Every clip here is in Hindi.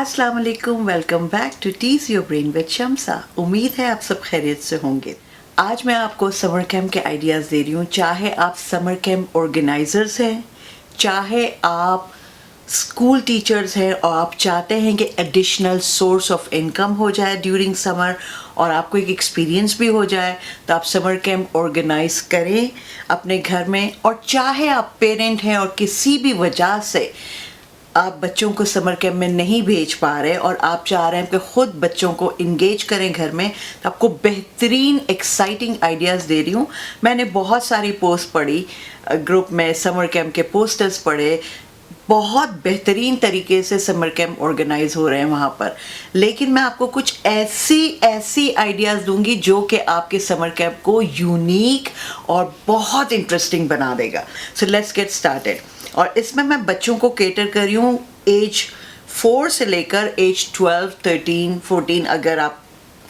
अस्सलाम वालेकुम, welcome back to tease your brain with Shamsa. उम्मीद है आप सब खैरियत से होंगे। आज मैं आपको समर कैंप के आइडियाज़ दे रही हूँ। चाहे आप समर कैंप ऑर्गेनाइजर्स हैं, चाहे आप स्कूल टीचर्स हैं और आप चाहते हैं कि एडिशनल सोर्स ऑफ इनकम हो जाए ड्यूरिंग समर और आपको एक एक्सपीरियंस भी हो जाए, तो आप समर कैंप ऑर्गेनाइज करें अपने घर में। और चाहे आप पेरेंट हैं और किसी भी वजह से आप बच्चों को समर कैंप में नहीं भेज पा रहे और आप चाह रहे हैं कि ख़ुद बच्चों को इंगेज करें घर में, तो आपको बेहतरीन एक्साइटिंग आइडियाज़ दे रही हूँ। मैंने बहुत सारी पोस्ट पढ़ी ग्रुप में, समर कैंप के पोस्टर्स पढ़े, बहुत बेहतरीन तरीके से समर कैंप ऑर्गेनाइज हो रहे हैं वहाँ पर। लेकिन मैं आपको कुछ ऐसी आइडियाज़ दूंगी जो कि आपके समर कैंप को यूनिक और बहुत इंटरेस्टिंग बना देगा। So let's get started. और इसमें मैं बच्चों को केटर कर रही हूँ एज 4 से लेकर एज 12, 13, 14, अगर आप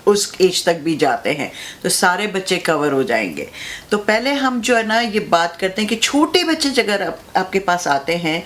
उस एज तक भी जाते हैं तो सारे बच्चे कवर हो जाएंगे। तो पहले हम जो है ना ये बात करते हैं कि छोटे बच्चे अगर आपके पास आते हैं,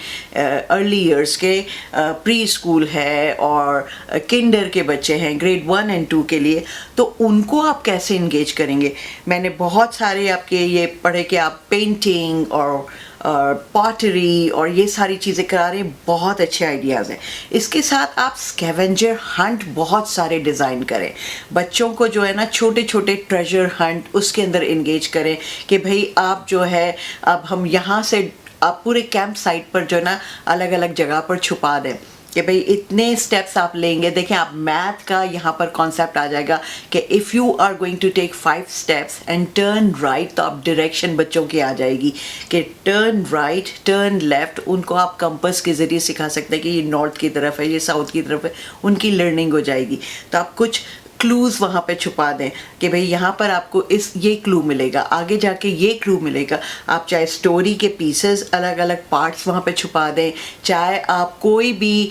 अर्ली इयर्स के, प्री स्कूल है और किंडर के बच्चे हैं, ग्रेड 1 और 2 के लिए, तो उनको आप कैसे इंगेज करेंगे। मैंने बहुत सारे आपके ये पढ़े कि आप पेंटिंग और पॉटरी और ये सारी चीज़ें करा रहे हैं, बहुत अच्छे आइडियाज़ हैं। इसके साथ आप स्कैवेंजर हंट बहुत सारे डिज़ाइन करें। बच्चों को जो है ना छोटे छोटे ट्रेजर हंट उसके अंदर इंगेज करें कि भाई आप जो है अब हम यहाँ से आप पूरे कैंप साइट पर जो है ना अलग अलग जगह पर छुपा दें कि भाई इतने स्टेप्स आप लेंगे। देखें, आप मैथ का यहाँ पर कॉन्सेप्ट आ जाएगा कि if you are going to take 5 steps and turn right, तो आप डायरेक्शन बच्चों की आ जाएगी कि टर्न राइट, टर्न लेफ्ट। उनको आप कंपास के ज़रिए सिखा सकते हैं कि ये नॉर्थ की तरफ है, ये साउथ की तरफ है, उनकी लर्निंग हो जाएगी। तो आप कुछ क्लूज़ वहाँ पे छुपा दें कि भाई यहाँ पर आपको ये क्लू मिलेगा, आगे जाके ये क्लू मिलेगा। आप चाहे स्टोरी के पीसेस अलग अलग पार्ट्स वहाँ पे छुपा दें, चाहे आप कोई भी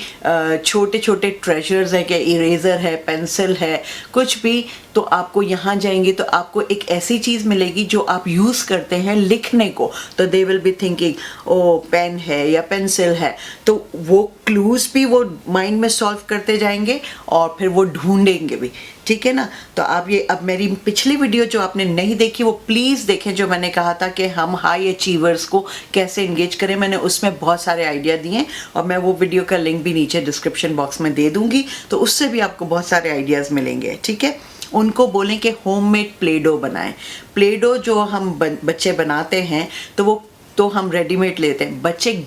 छोटे छोटे ट्रेजर्स हैं कि इरेज़र है, पेंसिल है, कुछ भी, तो आपको यहाँ जाएंगे तो आपको एक ऐसी चीज़ मिलेगी जो आप यूज़ करते हैं लिखने को, तो they will be thinking oh pen है या पेंसिल है, तो वो क्लूज़ भी वो माइंड में सॉल्व करते जाएंगे और फिर वो ढूंढेंगे भी। ठीक है ना। तो आप ये अब मेरी पिछली वीडियो जो आपने नहीं देखी वो प्लीज़ देखें, जो मैंने कहा था कि हम हाई अचीवर्स को कैसे इंगेज करें। मैंने उसमें बहुत सारे आइडिया दिए और मैं वो वीडियो का लिंक भी नीचे डिस्क्रिप्शन बॉक्स में दे दूँगी, तो उससे भी आपको बहुत सारे आइडियाज़ मिलेंगे। ठीक है। उनको बोलें कि होममेड प्ले डो बनाएं। प्ले डो जो हम बच्चे बनाते हैं तो हम रेडीमेड लेते हैं। बच्चे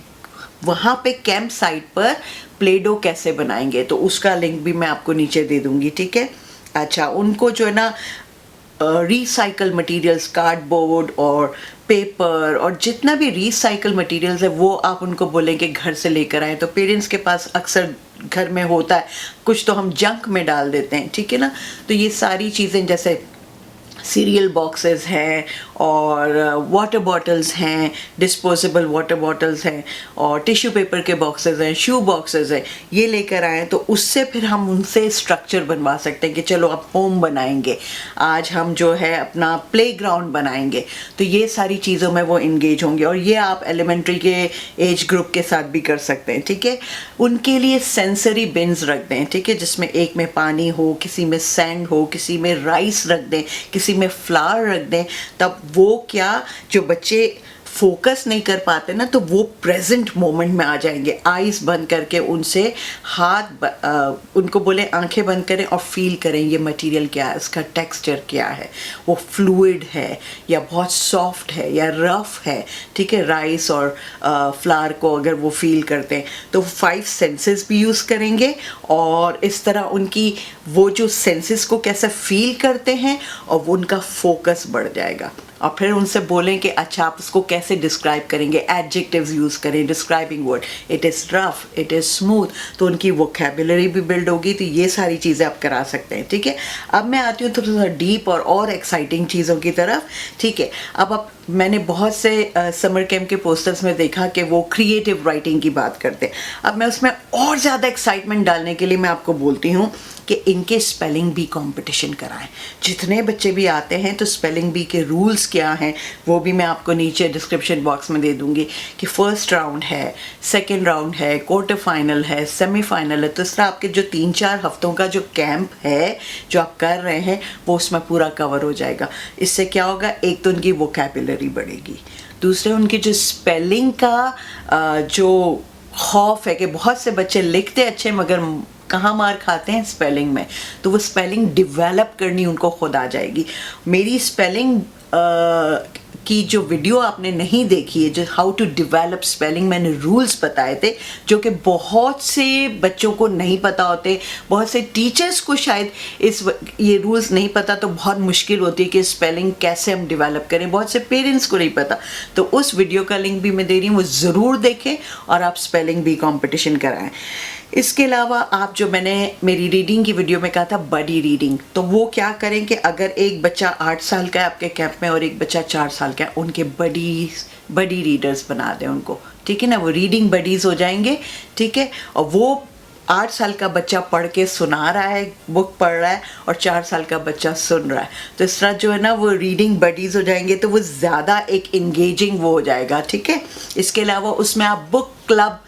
वहाँ पे कैंप साइट पर प्ले डो कैसे बनाएंगे, तो उसका लिंक भी मैं आपको नीचे दे दूँगी। ठीक है। अच्छा, उनको जो है ना रिसाइकल मटेरियल्स, कार्डबोर्ड और पेपर और जितना भी रिसाइकल मटेरियल्स है वो आप उनको बोलें कि घर से लेकर आएँ। तो पेरेंट्स के पास अक्सर घर में होता है, कुछ तो हम जंक में डाल देते हैं। ठीक है ना। तो ये सारी चीज़ें जैसे सीरियल बॉक्सेस हैं और वाटर बॉटल्स हैं, डिस्पोजेबल वाटर बॉटल्स हैं और टिश्यू पेपर के बॉक्सेस हैं, शू बॉक्सेस हैं, ये लेकर आएँ तो उससे फिर हम उनसे स्ट्रक्चर बनवा सकते हैं कि चलो अब होम बनाएंगे, आज हम जो है अपना प्लेग्राउंड बनाएंगे। तो ये सारी चीज़ों में वो इंगेज होंगे और ये आप एलिमेंट्री के एज ग्रुप के साथ भी कर सकते हैं। ठीक है। उनके लिए सेंसरी बिन्स रख दें। ठीक है, जिसमें एक में पानी हो, किसी में सैंड हो, किसी में राइस रख दें, किसी में फ्लावर रख दें। तब वो क्या, जो बच्चे फोकस नहीं कर पाते ना, तो वो प्रेजेंट मोमेंट में आ जाएंगे। आईज बंद करके उनसे उनको बोले आंखें बंद करें और फील करें ये मटेरियल क्या है, इसका टेक्सचर क्या है, वो फ्लूइड है या बहुत सॉफ्ट है या रफ है। ठीक है। राइस और फ्लावर को अगर वो फील करते हैं तो 5 सेंसेस भी यूज़ करेंगे और इस तरह उनकी वो जो सेंसेस को कैसे फील करते हैं और वो उनका फोकस बढ़ जाएगा। और फिर उनसे बोलें कि अच्छा आप उसको कैसे डिस्क्राइब करेंगे, एडजेक्टिव्स यूज़ करें, describing word, it is rough, it is smooth, तो उनकी वोकैबुलरी भी बिल्ड होगी। तो ये सारी चीज़ें आप करा सकते हैं। ठीक है। अब मैं आती हूँ थोड़ा सा डीप और एक्साइटिंग चीज़ों की तरफ। ठीक है। अब मैंने बहुत से समर कैंप के पोस्टर्स में देखा कि वो क्रिएटिव राइटिंग की बात करते हैं। अब मैं उसमें और ज़्यादा एक्साइटमेंट डालने के लिए मैं आपको बोलती हूँ कि इनके स्पेलिंग बी कंपटीशन कराएं। जितने बच्चे भी आते हैं तो स्पेलिंग बी के रूल्स क्या हैं वो भी मैं आपको नीचे डिस्क्रिप्शन बॉक्स में दे दूंगी कि फर्स्ट राउंड है, सेकेंड राउंड है, क्वार्टर फाइनल है, सेमीफाइनल है। तो इस तरह आपके जो 3-4 हफ्तों का जो कैंप है जो आप कर रहे हैं वो उसमें पूरा कवर हो जाएगा। इससे क्या होगा, एक तो उनकी वोकैबुलरी बढ़ेगी, दूसरे उनकी जो स्पेलिंग का जो खौफ है कि बहुत से बच्चे लिखते अच्छे मगर कहाँ मार खाते हैं स्पेलिंग में, तो वो स्पेलिंग डेवलप करनी उनको खुद आ जाएगी। मेरी स्पेलिंग की जो वीडियो आपने नहीं देखी है, जो हाउ टू डेवलप स्पेलिंग, मैंने रूल्स बताए थे जो कि बहुत से बच्चों को नहीं पता होते, बहुत से टीचर्स को शायद ये रूल्स नहीं पता, तो बहुत मुश्किल होती है कि स्पेलिंग कैसे हम डेवलप करें, बहुत से पेरेंट्स को नहीं पता। तो उस वीडियो का लिंक भी मैं दे रही हूँ, वो ज़रूर देखें और आप स्पेलिंग बी कॉम्पिटिशन कराएं। इसके अलावा आप जो मैंने मेरी रीडिंग की वीडियो में कहा था बडी रीडिंग, तो वो क्या करें कि अगर एक बच्चा 8 साल का है आपके कैंप में और एक बच्चा 4 साल का है, उनके बडी रीडर्स बना दें उनको, ठीक है ना, वो रीडिंग बडीज़ हो जाएंगे, ठीक है। और वो 8 साल का बच्चा पढ़ के सुना रहा है, बुक पढ़ रहा है, और 4 साल का बच्चा सुन रहा है, तो इस तरह जो है ना वो रीडिंग बडीज़ हो जाएंगे, तो वो ज़्यादा एक इंगेजिंग वो हो जाएगा, ठीक है। इसके अलावा उसमें आप बुक क्लब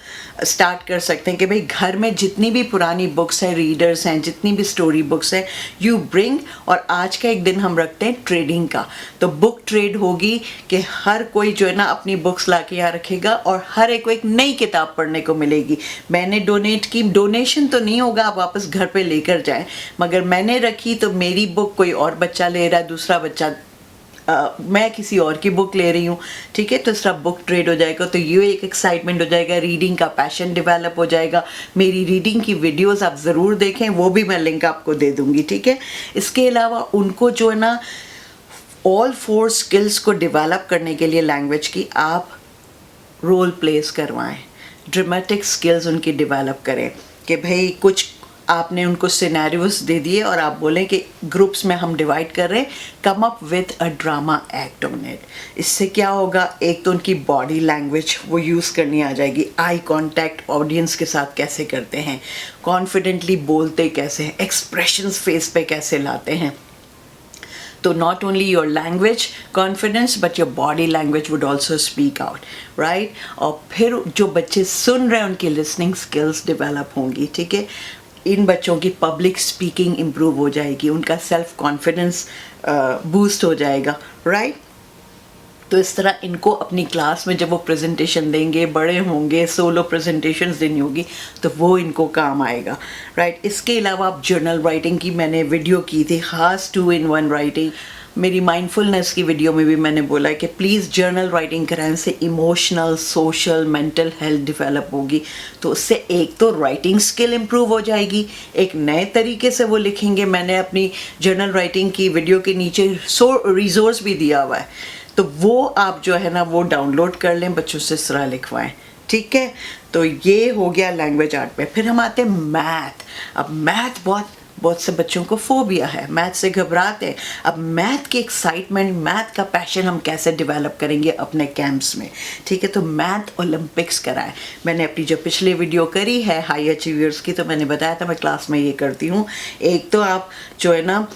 स्टार्ट कर सकते हैं कि भाई घर में जितनी भी पुरानी बुक्स हैं, रीडर्स हैं, जितनी भी स्टोरी बुक्स हैं, यू ब्रिंग, और आज का एक दिन हम रखते हैं ट्रेडिंग का, तो बुक ट्रेड होगी कि हर कोई जो है ना अपनी बुक्स ला के यहाँ रखेगा और हर एक को एक नई किताब पढ़ने को मिलेगी। मैंने डोनेट की, डोनेशन तो नहीं होगा, आप वापस घर पे लेकर जाएं, मगर मैंने रखी तो मेरी बुक कोई और बच्चा ले रहा है, दूसरा बच्चा मैं किसी और की बुक ले रही हूँ, ठीक है। तो इस तरह बुक ट्रेड हो जाएगा, तो ये एक एक्साइटमेंट हो जाएगा, रीडिंग का पैशन डेवलप हो जाएगा। मेरी रीडिंग की वीडियोस आप ज़रूर देखें, वो भी मैं लिंक आपको दे दूँगी, ठीक है। इसके अलावा उनको जो है ना ऑल 4 स्किल्स को डेवलप करने के लिए लैंग्वेज की आप रोल प्लेस करवाएं, ड्रामेटिक स्किल्स उनकी डेवलप करें कि भाई कुछ आपने उनको सिनेरियोस दे दिए और आप बोलें कि ग्रुप्स में हम डिवाइड कर रहे हैं, come up with a drama act on it. इससे क्या होगा, एक तो उनकी बॉडी लैंग्वेज वो यूज़ करनी आ जाएगी, आई कांटेक्ट ऑडियंस के साथ कैसे करते हैं, कॉन्फिडेंटली बोलते कैसे हैं, एक्सप्रेशंस फेस पे कैसे लाते हैं। तो not only your language confidence but your body language would also speak out, right. और फिर जो बच्चे सुन रहे हैं उनकी लिसनिंग स्किल्स डेवलप होंगी, ठीक है। इन बच्चों की पब्लिक स्पीकिंग इम्प्रूव हो जाएगी, उनका सेल्फ कॉन्फिडेंस बूस्ट हो जाएगा, राइट। तो इस तरह इनको अपनी क्लास में जब वो प्रेजेंटेशन देंगे, बड़े होंगे, सोलो प्रेजेंटेशंस देनी होगी, तो वो इनको काम आएगा, राइट। इसके अलावा आप जर्नल राइटिंग की मैंने वीडियो की थी, खास 2-in-1 राइटिंग। मेरी माइंडफुलनेस की वीडियो में भी मैंने बोला है कि प्लीज़ जर्नल राइटिंग कराने से emotional, social, mental health develop होगी। तो उससे एक तो राइटिंग स्किल इम्प्रूव हो जाएगी, एक नए तरीके से वो लिखेंगे। मैंने अपनी जर्नल राइटिंग की वीडियो के नीचे रिसोर्स भी दिया हुआ है, तो वो आप जो है ना वो डाउनलोड कर लें, बच्चों से इस तरह लिखवाएं, ठीक है। तो ये हो गया लैंग्वेज आर्ट पे। फिर हम आते हैं मैथ। अब मैथ बहुत से बच्चों को फोबिया है, मैथ से घबराते हैं। अब मैथ की एक्साइटमेंट, मैथ का पैशन हम कैसे डेवलप करेंगे अपने कैंप्स में, ठीक है। तो मैथ ओलंपिक्स कराएं। मैंने अपनी जो पिछले वीडियो करी है हाई अचीवर्स की, तो मैंने बताया था मैं क्लास में ये करती हूँ। एक तो आप जो है ना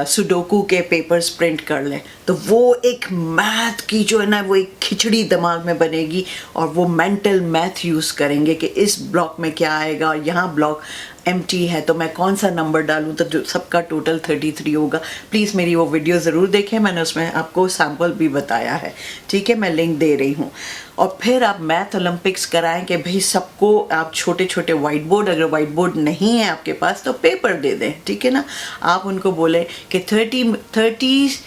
सुडोकू के पेपर्स प्रिंट कर लें, तो वो एक मैथ की जो है ना वो एक खिचड़ी दिमाग में बनेगी, और वो मेंटल मैथ यूज़ करेंगे कि इस ब्लॉक में क्या आएगा और यहाँ ब्लॉक एम्प्टी है तो मैं कौन सा नंबर डालूँ, तो जो सबका टोटल 33 होगा। प्लीज़ मेरी वो वीडियो ज़रूर देखें, मैंने उसमें आपको सैम्पल भी बताया है, ठीक है, मैं लिंक दे रही हूँ। और फिर आप मैथ ओलंपिक्स कराएं कि भाई सबको आप छोटे छोटे वाइट बोर्ड, अगर वाइट बोर्ड नहीं है आपके पास तो पेपर दे दें, ठीक है ना। आप उनको बोले कि 30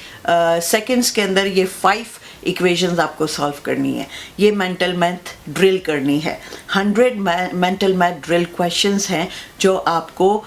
सेकेंड्स के अंदर ये 5 इक्वेशंस आपको सॉल्व करनी है, ये मेंटल मैथ ड्रिल करनी है। 100 मेंटल मैथ ड्रिल क्वेश्चंस हैं जो आपको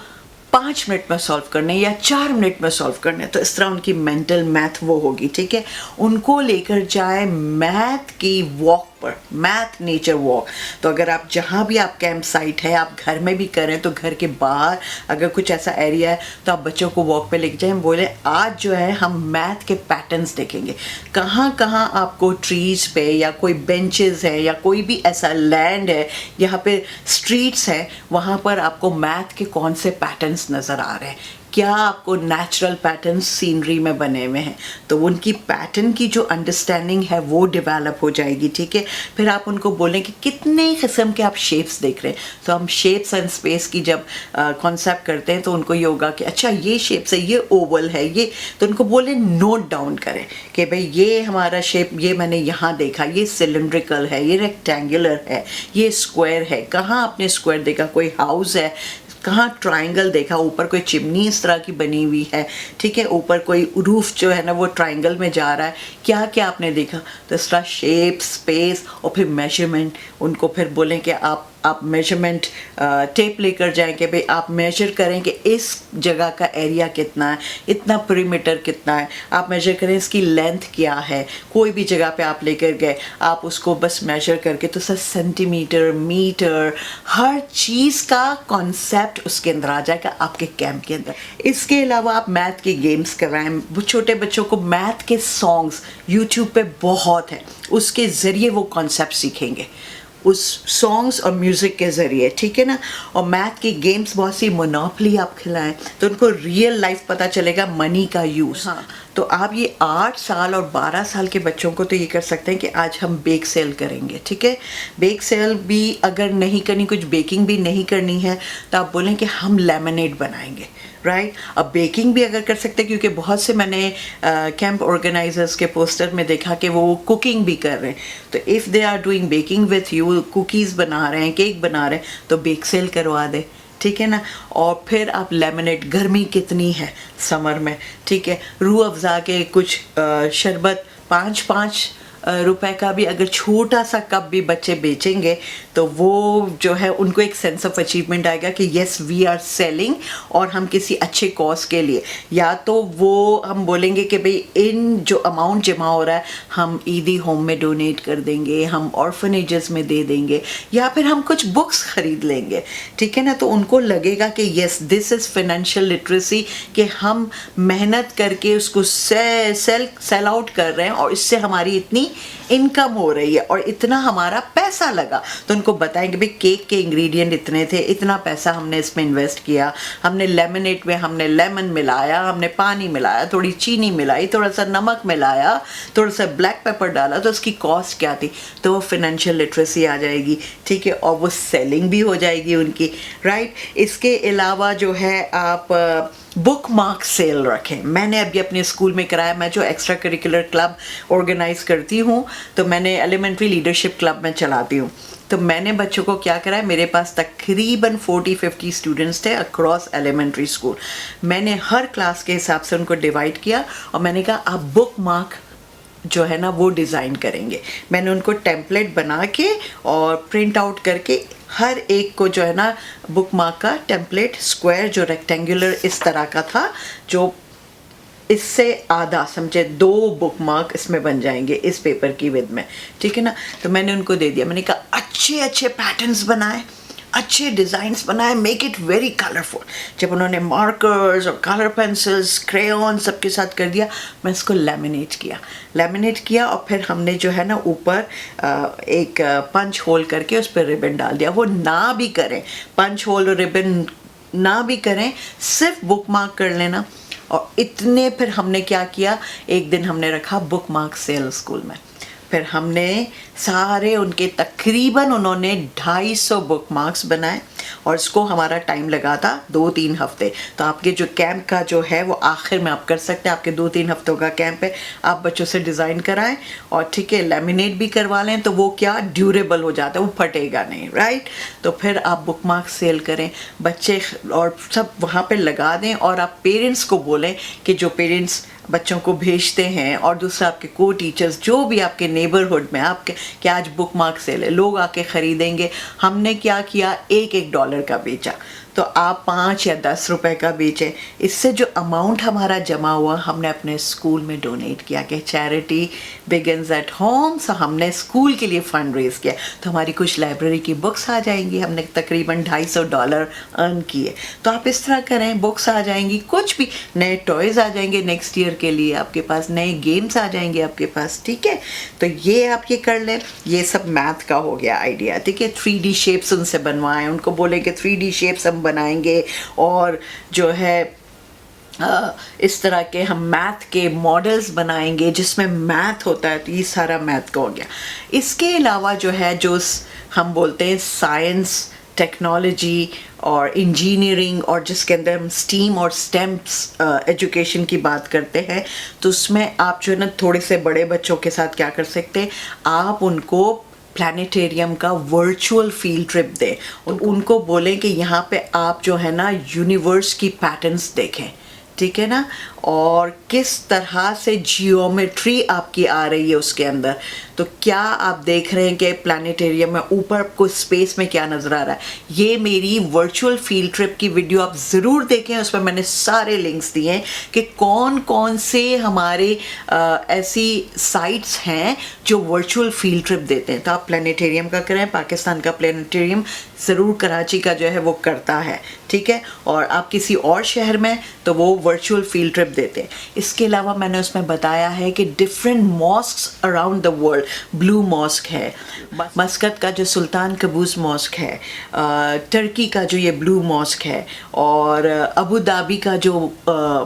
5 मिनट में सॉल्व करने या 4 मिनट में सॉल्व करने। तो इस तरह उनकी मेंटल मैथ वो होगी, ठीक है। उनको लेकर जाए मैथ की वॉक पर, मैथ नेचर वॉक। तो अगर आप जहाँ भी आप कैंप साइट है, आप घर में भी करें तो घर के बाहर अगर कुछ ऐसा एरिया है तो आप बच्चों को वॉक पे लेके जाएं, बोले आज जो है हम मैथ के पैटर्न्स देखेंगे, कहाँ कहाँ आपको ट्रीज पे या कोई बेंचेस है या कोई भी ऐसा लैंड है, यहाँ पे स्ट्रीट्स है, वहाँ पर आपको मैथ के कौन से पैटर्न्स नज़र आ रहे हैं, क्या आपको नेचुरल पैटर्न सीनरी में बने हुए हैं, तो उनकी पैटर्न की जो अंडरस्टैंडिंग है वो डेवलप हो जाएगी। ठीक है, फिर आप उनको बोलें कि कितने किस्म के आप शेप्स देख रहे हैं, तो हम शेप्स एंड स्पेस की जब कॉन्सेप्ट करते हैं तो उनको ये होगा कि अच्छा ये शेप्स है, ये ओवल है, ये, तो उनको बोले नोट डाउन करें कि भाई ये हमारा शेप, ये मैंने यहाँ देखा, ये सिलेंड्रिकल है, ये रेक्टेंगुलर है, ये स्क्वायर है, कहाँ आपने स्क्वायर देखा, कोई हाउस है, कहाँ ट्रायंगल देखा, ऊपर कोई चिमनी इस तरह की बनी हुई है, ठीक है, ऊपर कोई रूफ जो है ना वो ट्रायंगल में जा रहा है, क्या क्या आपने देखा। तो इस तरह शेप, स्पेस और फिर मेजरमेंट, उनको फिर बोलें कि आप मेजरमेंट टेप लेकर जाएं कि भाई आप मेजर करें कि इस जगह का एरिया कितना है, इतना पेरीमीटर कितना है, आप मेजर करें इसकी लेंथ क्या है। कोई भी जगह पे आप लेकर गए, आप उसको बस मेजर करके तो सर सेंटीमीटर, मीटर, हर चीज़ का कॉन्सेप्ट उसके अंदर आ जाएगा आपके कैंप के अंदर। इसके अलावा आप मैथ के गेम्स कराएं, वो छोटे बच्चों को मैथ के सॉन्ग्स यूट्यूब पे बहुत हैं, उसके ज़रिए वो कॉन्सेप्ट सीखेंगे, उस सॉन्ग्स और म्यूज़िक के ज़रिए, ठीक है ना। और मैथ की गेम्स बहुत सी, मोनोपोली आप खिलाएं तो उनको रियल लाइफ पता चलेगा, मनी का यूज़। हाँ, तो आप ये 8 साल और 12 साल के बच्चों को तो ये कर सकते हैं कि आज हम बेक सेल करेंगे, ठीक है। बेक सेल भी अगर नहीं करनी, कुछ बेकिंग भी नहीं करनी है, तो आप बोलें कि हम लेमनेड बनाएंगे, राइट। अब बेकिंग भी अगर कर सकते हैं, क्योंकि बहुत से मैंने कैंप ऑर्गेनाइजर्स के पोस्टर में देखा कि वो कुकिंग भी कर रहे हैं, तो if they are doing baking with you, cookies बना रहे हैं, केक बना रहे हैं, तो बेक सेल करवा दे, ठीक है ना। और फिर आप लेमनेड, गर्मी कितनी है समर में, ठीक है, रूह अफ़ज़ा के कुछ शरबत 5-5 रुपए का भी अगर छोटा सा कप भी बच्चे बेचेंगे तो वो जो है उनको एक सेंस ऑफ अचीवमेंट आएगा कि येस वी आर सेलिंग, और हम किसी अच्छे कॉज के लिए, या तो वो हम बोलेंगे कि भाई इन जो अमाउंट जमा हो रहा है हम ईदी होम में डोनेट कर देंगे, हम ऑर्फनेजेस में दे देंगे, या फिर हम कुछ बुक्स खरीद लेंगे, ठीक है ना। तो उनको लगेगा कि yes this is financial literacy, कि हम मेहनत करके उसको सेल आउट कर रहे हैं और इससे हमारी इतनी इनकम हो रही है और इतना हमारा पैसा लगा। तो उनको बताएंगे भाई केक के इंग्रेडिएंट इतने थे, इतना पैसा हमने इसमें इन्वेस्ट किया, हमने लेमनेड में हमने लेमन मिलाया, हमने पानी मिलाया, थोड़ी चीनी मिलाई, थोड़ा सा नमक मिलाया, थोड़ा सा ब्लैक पेपर डाला, तो उसकी कॉस्ट क्या थी। तो वो फाइनेंशियल लिटरेसी आ जाएगी, ठीक है, और वो सेलिंग भी हो जाएगी उनकी, राइट। इसके अलावा जो है आप बुक मार्क सेल रखें। मैंने अभी अपने स्कूल में कराया, मैं जो एक्स्ट्रा करिकुलर क्लब ऑर्गेनाइज करती हूँ, तो मैंने एलिमेंट्री लीडरशिप क्लब में चलाती हूँ, तो मैंने बच्चों को क्या कराया, मेरे पास तकरीबन 40-50 स्टूडेंट्स थे अक्रॉस एलिमेंट्री स्कूल। मैंने हर क्लास के हिसाब से उनको डिवाइड किया और मैंने कहा आप बुक मार्क जो है ना वो डिज़ाइन करेंगे। मैंने उनको टेम्पलेट बना के और प्रिंट आउट करके हर एक को जो है ना बुक मार्क का टेम्पलेट, स्क्वायर जो रेक्टेंगुलर इस तरह का था, जो इससे आधा समझे 2 बुक मार्क इसमें बन जाएंगे इस पेपर की विद में, ठीक है ना। तो मैंने उनको दे दिया, मैंने कहा अच्छे अच्छे पैटर्न्स बनाए, अच्छे डिज़ाइंस बनाए, मेक इट वेरी कलरफुल। जब उन्होंने मार्कर्स और कलर पेंसिल्स, क्रेयॉन सबके साथ कर दिया, मैं इसको लेमिनेट किया और फिर हमने जो है ना ऊपर एक पंच होल करके उस पर रिबन डाल दिया। वो ना भी करें, पंच होल और रिबन ना भी करें, सिर्फ बुक मार्क कर लेना। और इतने फिर हमने क्या किया, एक दिन हमने रखा बुक मार्क सेल स्कूल में, फिर हमने सारे उनके तकरीबन उन्होंने 250 बुक मार्क्स बनाए और इसको हमारा टाइम लगा था 2-3 हफ्ते। तो आपके जो कैंप का जो है वो आखिर में आप कर सकते हैं, आपके 2-3 हफ्तों का कैंप है, आप बच्चों से डिज़ाइन कराएं और ठीक है लेमिनेट भी करवा लें, तो वो क्या ड्यूरेबल हो जाता है, वो फटेगा नहीं, राइट। तो फिर आप बुक मार्क सेल करें, बच्चे और सब वहाँ पे लगा दें, और आप पेरेंट्स को बोलें कि जो पेरेंट्स बच्चों को भेजते हैं और दूसरा आपके को टीचर्स जो भी आपके नेबरहुड में आपके कि आज बुक मार्क सेल है, लोग आके ख़रीदेंगे। हमने क्या किया, $1 का बेचा, तो आप 5 या 10 रुपए का बेचें, इससे जो अमाउंट हमारा जमा हुआ हमने अपने स्कूल में डोनेट किया कि चैरिटी बिगिंस एट होम। सो हमने स्कूल के लिए फंड रेज किया, तो हमारी कुछ लाइब्रेरी की बुक्स आ जाएंगी, हमने तकरीबन $250 अर्न किए। तो आप इस तरह करें, बुक्स आ जाएंगी, कुछ भी नए टॉयज़ आ जाएंगे नेक्स्ट ईयर के लिए, आपके पास नए गेम्स आ जाएंगे आपके पास, ठीक है। तो ये आप ये कर लें, ये सब मैथ का हो गया आइडिया, ठीक है। 3D शेप्स उनसे बनवाएं, उनको बोले कि 3D शेप्स हम बनाएंगे और जो है इस तरह के हम मैथ के मॉडल्स बनाएंगे जिसमें मैथ होता है। तो ये सारा मैथ का हो गया। इसके अलावा जो है जो हम बोलते हैं साइंस, टेक्नोलॉजी और इंजीनियरिंग, और जिसके अंदर हम स्टीम और स्टेम्स एजुकेशन की बात करते हैं, तो उसमें आप जो है ना थोड़े से बड़े बच्चों के साथ क्या कर सकते हैं, आप उनको प्लानिटेरियम का वर्चुअल फील्ड ट्रिप दें। उनको बोलें कि यहाँ पे आप जो है ना यूनिवर्स की पैटर्न्स देखें, ठीक है ना, और किस तरह से जियोमेट्री आपकी आ रही है उसके अंदर। तो क्या आप देख रहे हैं कि प्लानिटेरियम में ऊपर आपको स्पेस में क्या नज़र आ रहा है। ये मेरी वर्चुअल फील्ड ट्रिप की वीडियो आप ज़रूर देखें, उसमें मैंने सारे लिंक्स दिए हैं कि कौन कौन से हमारे ऐसी साइट्स हैं जो वर्चुअल फील्ड ट्रिप देते हैं। तो आप प्लानिटेरियम का करें, पाकिस्तान का प्लानिटेरियम ज़रूर कराची का जो है वो करता है, ठीक है। और आप किसी और शहर में तो वो वर्चुअल फील्ड ट्रिप देते हैं। इसके अलावा मैंने उसमें बताया है कि different mosques around the world, blue mosque है, मस्कत का जो सुल्तान कबूस मॉस्क है, टर्की का जो ये ब्लू मॉस्क है, और अबू धाबी का जो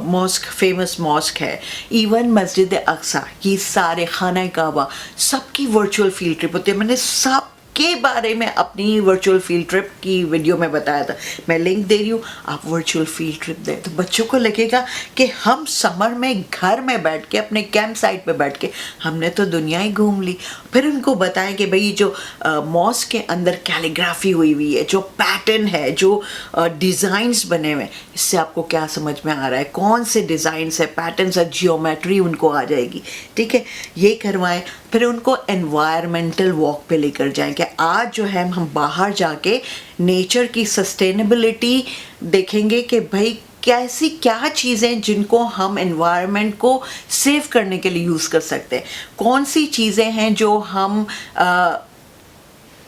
मॉस्क फेमस मॉस्क है, इवन मस्जिद अक्सा, ये सारे खाना काबा, सबकी वर्चुअल फील्ड ट्रिप होती है। मैंने सब के बारे में अपनी वर्चुअल फील्ड ट्रिप की वीडियो में बताया था, मैं लिंक दे रही हूँ, आप वर्चुअल फील्ड ट्रिप दें। तो बच्चों को लगेगा कि हम समर में घर में बैठ के अपने कैंप साइट पे बैठ के हमने तो दुनिया ही घूम ली। फिर उनको बताएं कि भाई जो मॉस्क के अंदर कैलीग्राफी हुई हुई है, जो पैटर्न है, जो डिज़ाइंस बने हुए हैं, इससे आपको क्या समझ में आ रहा है, कौन से डिज़ाइंस है, पैटर्न्स है, जियोमेट्री उनको आ जाएगी, ठीक है। ये करवाएं। फिर उनको एनवायरमेंटल वॉक पे लेकर जाएं कि आज जो है हम बाहर जाके नेचर की सस्टेनेबिलिटी देखेंगे कि भाई कैसी क्या चीज़ें जिनको हम एनवायरनमेंट को सेव करने के लिए यूज़ कर सकते हैं, कौन सी चीज़ें हैं जो हम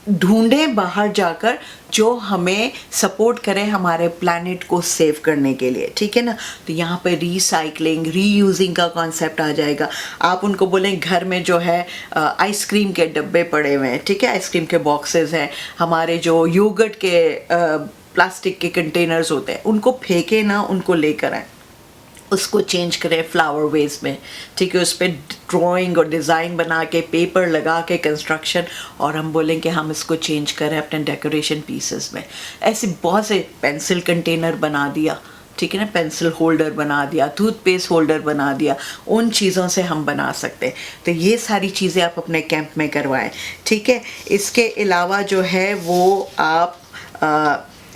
ढूंढें बाहर जाकर जो हमें सपोर्ट करें हमारे प्लैनेट को सेव करने के लिए, ठीक है ना। तो यहाँ पे रीसाइकलिंग, रीयूजिंग का कॉन्सेप्ट आ जाएगा। आप उनको बोलें घर में जो है आइसक्रीम के डब्बे पड़े हुए हैं, ठीक है, आइसक्रीम के बॉक्सेस हैं, हमारे जो योगर्ट के प्लास्टिक के कंटेनर्स होते हैं, उनको फेंके ना, उनको लेकर आएँ, उसको चेंज करें फ्लावर वेस में, ठीक है। उस पर ड्राइंग और डिज़ाइन बना के, पेपर लगा के, कंस्ट्रक्शन, और हम बोलें कि हम इसको चेंज करें अपने डेकोरेशन पीसेस में। ऐसे बहुत से पेंसिल कंटेनर बना दिया, ठीक है ना, पेंसिल होल्डर बना दिया, टूथपेस्ट होल्डर बना दिया, उन चीज़ों से हम बना सकते हैं। तो ये सारी चीज़ें आप अपने कैंप में करवाएं, ठीक है। इसके अलावा जो है वो आप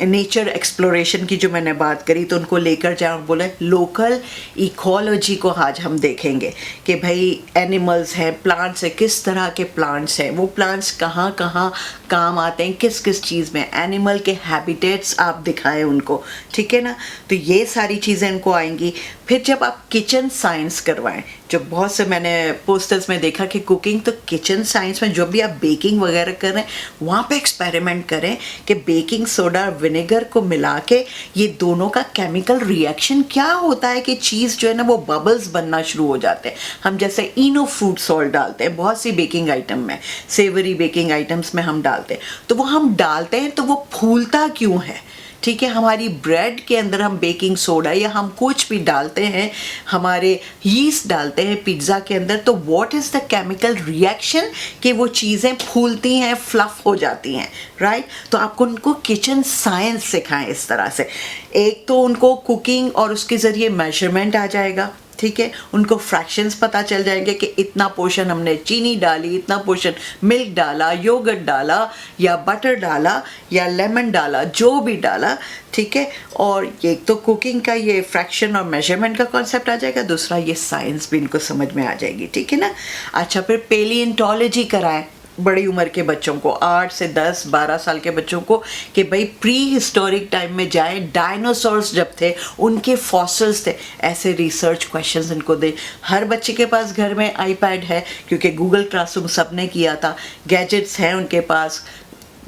नेचर एक्सप्लोरेशन की जो मैंने बात करी, तो उनको लेकर जाए और बोले लोकल इकोलॉजी को आज हम देखेंगे कि भाई एनिमल्स हैं, प्लांट्स हैं, किस तरह के प्लांट्स हैं, वो प्लांट्स कहाँ कहाँ काम आते हैं, किस किस चीज़ में, एनिमल के हैबिटेट्स आप दिखाएं उनको, ठीक है ना। तो ये सारी चीज़ें इनको आएंगी। फिर जब आप किचन साइंस करवाएं, जो बहुत से मैंने पोस्टर्स में देखा कि कुकिंग, तो किचन साइंस में जो भी आप बेकिंग वगैरह कर रहे हैं वहाँ पे एक्सपेरिमेंट करें कि बेकिंग सोडा और विनेगर को मिला के ये दोनों का केमिकल रिएक्शन क्या होता है कि चीज़ जो है ना वो बबल्स बनना शुरू हो जाते हैं। हम जैसे इनो फ्रूट सॉल्ट डालते हैं बहुत सी बेकिंग आइटम में, सेवरी बेकिंग आइटम्स में हम डालते हैं, तो वो हम डालते हैं तो वो फूलता क्यों है, ठीक है। हमारी ब्रेड के अंदर हम बेकिंग सोडा या हम कुछ भी डालते हैं, हमारे यीस्ट डालते हैं पिज़्ज़ा के अंदर, तो what is the chemical reaction कि वो चीज़ें फूलती हैं, फ्लफ हो जाती हैं, राइट। तो आपको उनको किचन साइंस सिखाएं इस तरह से। एक तो उनको कुकिंग और उसके ज़रिए मेजरमेंट आ जाएगा, ठीक है, उनको फ्रैक्शंस पता चल जाएंगे कि इतना पोर्शन हमने चीनी डाली, इतना पोर्शन मिल्क डाला, योगर्ट डाला या बटर डाला या लेमन डाला, जो भी डाला, ठीक है। और ये तो कुकिंग का ये फ्रैक्शन और मेजरमेंट का कॉन्सेप्ट आ जाएगा, दूसरा ये साइंस भी इनको समझ में आ जाएगी, ठीक है ना। अच्छा, फिर पेलिएंटोलॉजी कराएं, बड़ी उम्र के बच्चों को, 8 से 10 12 साल के बच्चों को, कि भाई प्री हिस्टोरिक टाइम में जाएं, डायनासोर्स जब थे उनके फॉसिल्स थे, ऐसे रिसर्च क्वेश्चंस इनको दें। हर बच्चे के पास घर में आईपैड है क्योंकि गूगल क्लासरूम सबने किया था, गैजेट्स हैं उनके पास,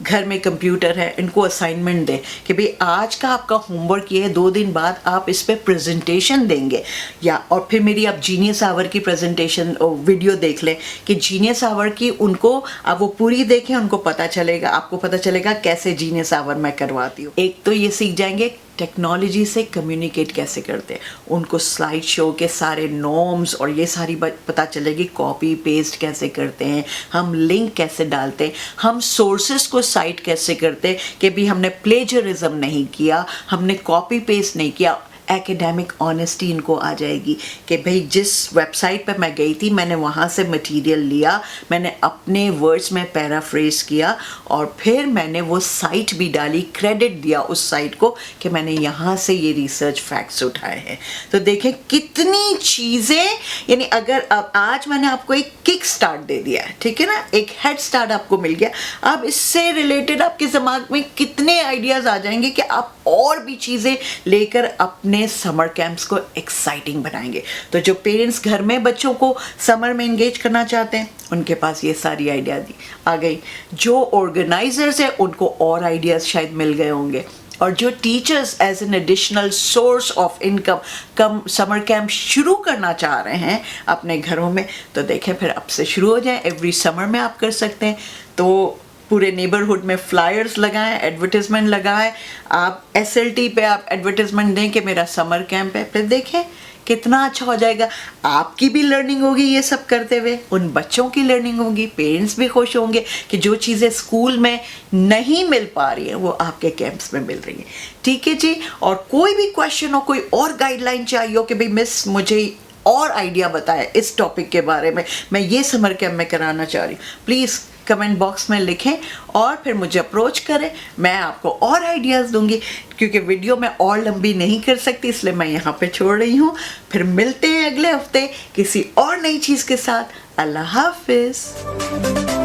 घर में कंप्यूटर है, इनको असाइनमेंट दें कि भाई आज का आपका होमवर्क ये है, 2 दिन बाद आप इस पे प्रेजेंटेशन देंगे, या और फिर मेरी आप जीनियस आवर की प्रेजेंटेशन वीडियो देख लें कि जीनियस आवर की उनको आप वो पूरी देखें, उनको पता चलेगा, आपको पता चलेगा कैसे जीनियस आवर मैं करवाती हूँ। एक तो ये सीख जाएंगे टेक्नोलॉजी से कम्युनिकेट कैसे करते हैं, उनको स्लाइड शो के सारे नॉर्म्स और ये सारी बात पता चलेगी, कॉपी पेस्ट कैसे करते हैं, हम लिंक कैसे डालते हैं, हम सोर्सेस को साइट कैसे करते हैं कि भी हमने प्लेजरिज्म नहीं किया, हमने कॉपी पेस्ट नहीं किया। एकेडमिक ऑनेस्टी इनको आ जाएगी कि भाई जिस वेबसाइट पर मैं गई थी मैंने वहाँ से मटेरियल लिया, मैंने अपने वर्ड्स में पैराफ्रेज किया और फिर मैंने वो साइट भी डाली, क्रेडिट दिया उस साइट को कि मैंने यहाँ से ये रिसर्च फैक्ट्स उठाए हैं। तो देखें कितनी चीज़ें, यानी अगर अब आज मैंने आपको एक किक स्टार्ट दे दिया है, ठीक है ना, एक हेड स्टार्ट आपको मिल गया, अब इससे रिलेटेड आपके दिमाग में कितने आइडियाज़ आ जाएंगे कि आप और भी चीज़ें लेकर अपने समर कैंप्स को एक्साइटिंग बनाएंगे। तो जो पेरेंट्स घर में बच्चों को समर में एंगेज करना चाहते हैं उनके पास ये सारी आइडियाज आ गई, जो ऑर्गेनाइजर्स हैं उनको और आइडियाज़ शायद मिल गए होंगे, और जो teachers as an additional source of income summer camp शुरू करना चाह रहे हैं अपने घरों में, तो देखें फिर अब से शुरू हो जाए, एवरी समर में आप कर सकते हैं। तो पूरे नेबरहुड में फ्लायर्स लगाएं, एडवर्टीजमेंट लगाएं, आप SLT पे आप एडवर्टीजमेंट दें कि मेरा समर कैंप है, फिर देखें कितना अच्छा हो जाएगा। आपकी भी लर्निंग होगी ये सब करते हुए, उन बच्चों की लर्निंग होगी, पेरेंट्स भी खुश होंगे कि जो चीज़ें स्कूल में नहीं मिल पा रही हैं वो आपके कैंप्स में मिल रही हैं। ठीक है जी, और कोई भी क्वेश्चन हो, कोई और गाइडलाइन चाहिए हो कि भाई मिस मुझे और आइडिया बताएं इस टॉपिक के बारे में, मैं ये समर कैंप में कराना चाह रही हूँ, प्लीज़ कमेंट बॉक्स में लिखें और फिर मुझे अप्रोच करें, मैं आपको और आइडियाज़ दूंगी। क्योंकि वीडियो मैं और लंबी नहीं कर सकती इसलिए मैं यहाँ पे छोड़ रही हूँ। फिर मिलते हैं अगले हफ्ते किसी और नई चीज़ के साथ। अल्लाह हाफिज़।